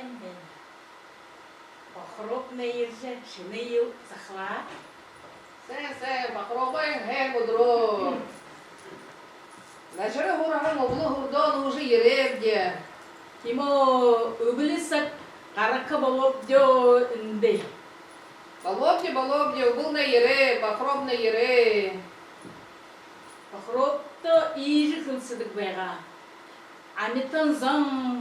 ben. Bahrop neyirse, şunu yıl sakla. Sen, bakrobayın her budru. Naşırı hurahın oğlu hurdan uğuşu yerevdi. Kim o öbülüsek karakı balop diyor indi. Balobdi, bu ne yere, bakrob ne yere. Bahrop da iyice kılsıdık beyga. Anitan zam,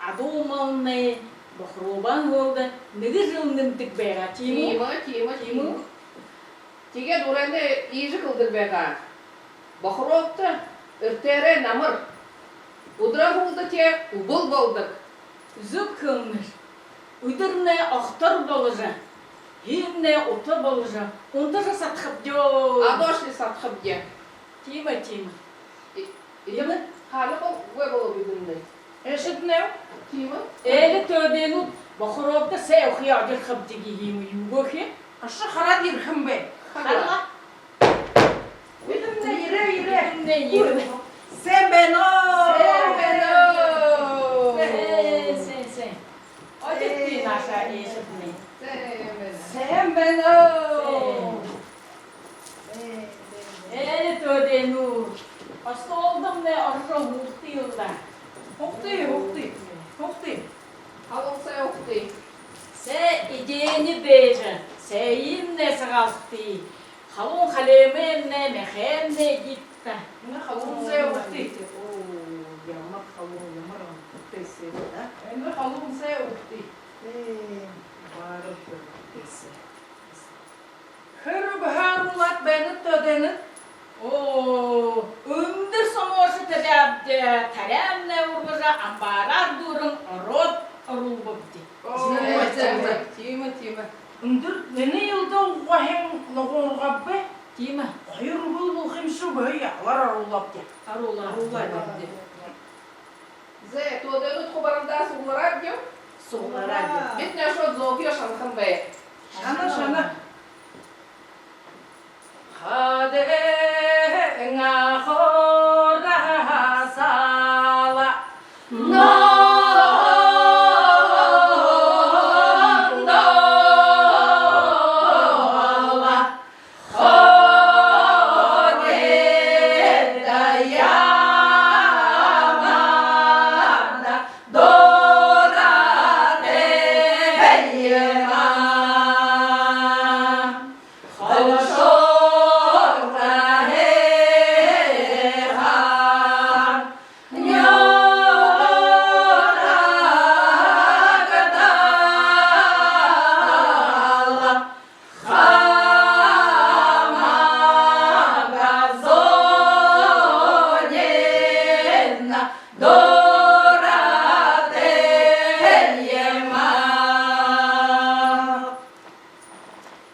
adomal ne, bahroban oldu. Nedir yılındık beyga, Timo? Timo. Tige durende iyice kıldır beka. Bakrob da ırtere namır. Udra buldu ki ubul bulduk. Züp kılmış. Uydur ne ahtar balıca. Him ne ota balıca. Onda da satkıp diyor. Adoşli satkıp diye. Timo. Değil mi? Halı bu ve bolu bildiğinde. Eşit ne? Timo. Eyle tödenu bahrobda sevhiya bir khabdigi himu yugo ki. Aşı hara dirhim be. Hala. Bildim ne yere. Ne yeri? Sen ben o. Sen. Acettin aşağı eşit ne? Sen ben o. Eyle tödenu. Hasta oldum ne arşa muhti yılda. Hokti. Halın say okti. Se ideni beje. Seyin ne sağaltı. Halon haleme ne mehem ne gitti. Ne halın say okti. Yamak halon yamaram kutesi da. Ne halın say okti. Varım kutesi. Hır baharulat beni tödeni. Oo, ömür somosu tedabde tarem ne vurmaza ambarar durun rot rububdi. Timo. Undur ne yılda vahim lağon gabbe. Kime? Hayır bul khimsu be var arulap ya. Arula. Ze todenu txobarında suğlara diyor. Soğlara diyor. Bit ne şo zokiyo şankın be. Şana. Hade nga khora sala.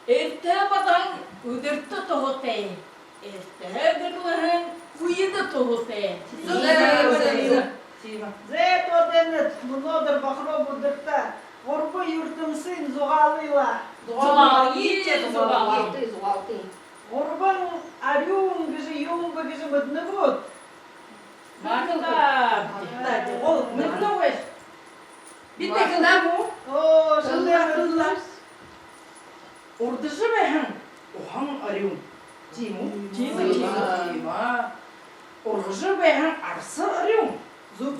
Ertebadan udirti tohute. Ertebadan uyudu tohute. Zeyt o denet, bunodur bakro budurta. Orbu yurtumsun zuğalıyla. Zuğaltı. Orban aryum bizi yum bizi mıdını bud. Marta. Ol, Mutlu veş. Bir tek ne bu? o şimdi akıllar. Ordusu be han. Ohan arıyorum. Timu. Ordusu be han arsa arıyorum. Zup.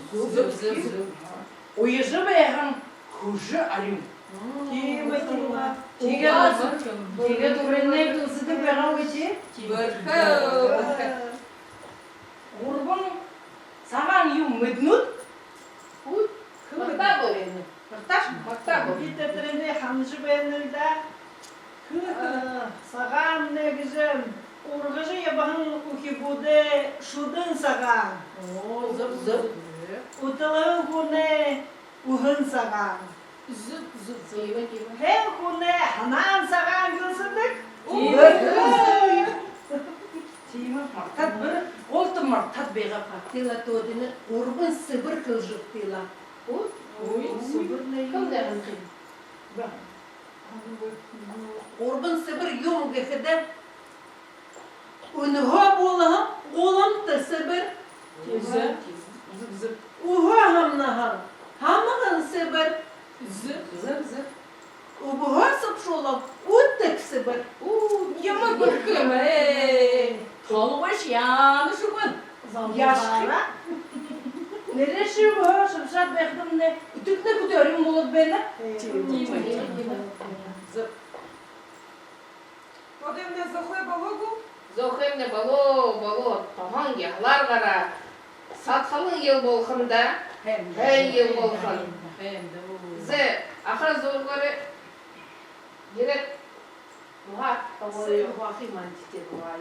Uyuzu be han huju arıyorum. Kime. Tiga turenne kılsıdı be han geçi. Urban saman yum mednut. Maktab orayını. Maktab o. Bir tetreni hamcı benilde. Sağan ne güzel. Urgıcı yabanın ukibude şudun sağan. Oo, zıp. Utalığın kune uhun sağan. Timo. Hem kune hanan sağan gülsünlük. Timu martat bir oltu martat be gapa. Tila todini urban sıbır kılcık tila. Kıl derin kıl. Urban sıbır yum gıkıda. Unha bulaha olam da sıbır. Zıp. Uha hamna ham. Hamahan sıbır. шугун. Яшқы. Neresi bu? Şımşat bektim ne? Ütük ne kutuyorum bulut beni? Подивне захле балогу. Зохемне бало, тоған яғлар ғара. Сатқалың ел болғында, әй ел болған. Зе, ақыр зорғары, керек, бұға, Ой, вахи мантите бывай.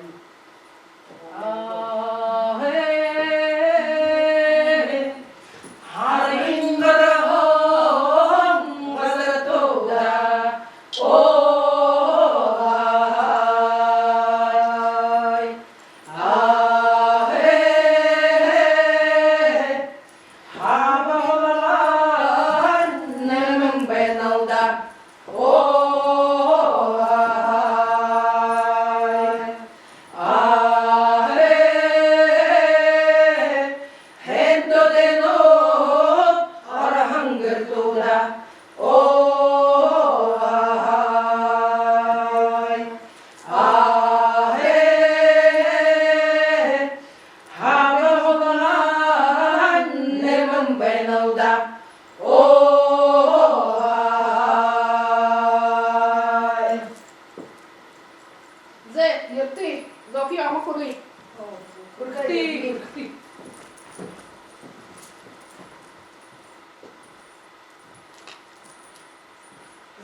зе, ерти, зофи ама құри.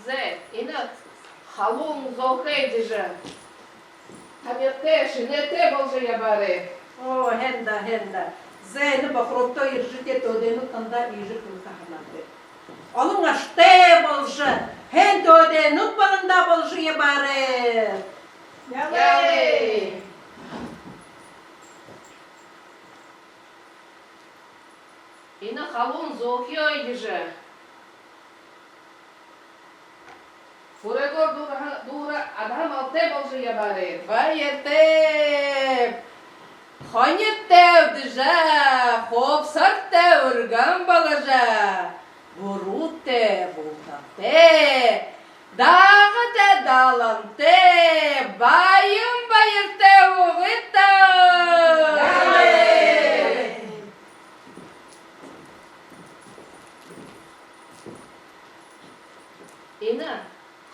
Зе, іні халун зохей дежі. Таметте, шинете болжы ябары. О, хенда. Зәйні бақыропта ержіте төдені тында ежі күлсаханады. Оның аште болжы, хен төдені балында болжы ебары. Ялей! Іні халун зохей дежі. Фурегор дура адам алте болжы ябары. Вайетеп! Ханеттев дыжа, хопсарте үрган балажа. Бурутте, бултапте, дағыте даланте, байым байырте уғыта. Іні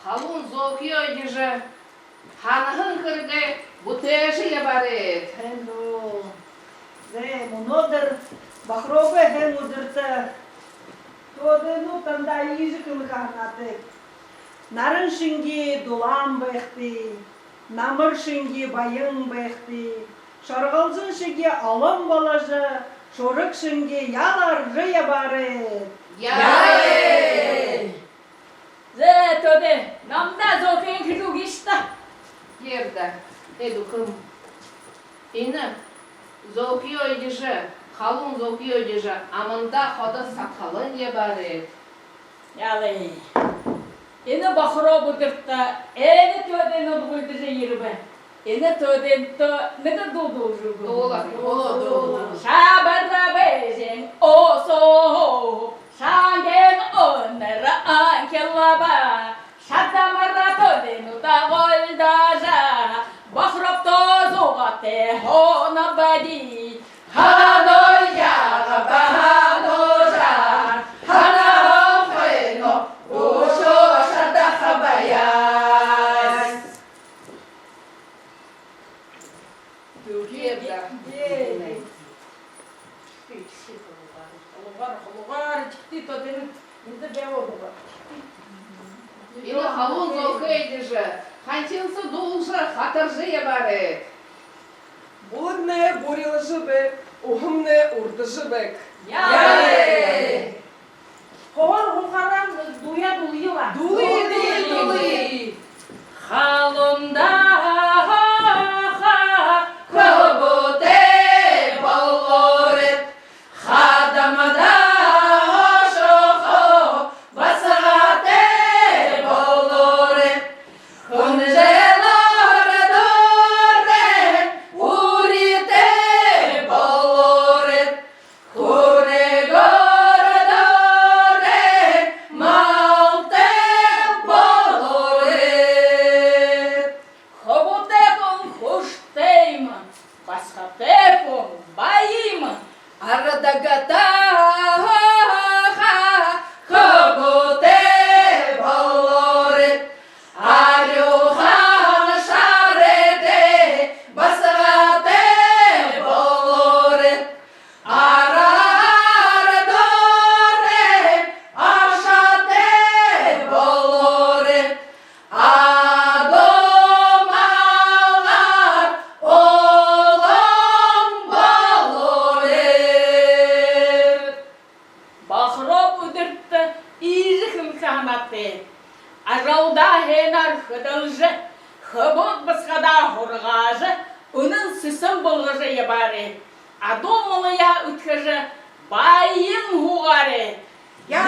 халун зохей дежі. Ханығын кірге бұтеші ябары. Зе, монодыр, бахробе хем удырты. Тодену танда ижі кылғанаты. Нарын шынги дулам бэхти, намыр шынги байын бэхти, шарғалжын шыги алым балажы, шорык шынги яларжы ябары. Ялей! Зе, төде, намда зофин кіжуг ішті. Yerdə, edukım. İni, zokyo dежі, халун зохий дежі, аманда хода сақалын ебары. Ялей. Ені бақыро бұдыртта, әні төден ұдғылды же ербі. Ені төден тө, неді дуду жүгін. Дола. Шабарра бежен осо, шанген оннера анкеллаба, шаддамарра төден ұта голдажа, бақыропто зуғате хона бади, ханой яға баханожа, хана хойно, ушо шада хабаяс. Yerdə. İni халун зохий дежі, хантинсы дулжы, хатыржы ебары. Будне бурил жібек, ухымне урды жібек. Ялей! Ховар хухарам дуя дулыйла. Дули. Халунда кобуте болорет, хадамада ошохо басате болорет, хунжелоре доре урите болорет, хурегоре доре малте болорет. Агата хабуте балори, арюхан шарете басрате балори, арадоре ашате балори, адомалар олам балори. Бахроп удыртты, иже хылканаты. Ажалда хенар хыдылжы, хыбот басқада хұрғажы, үнін сысым болғыжы ебары. Адомылыя үткіжі, байын хуғары. Я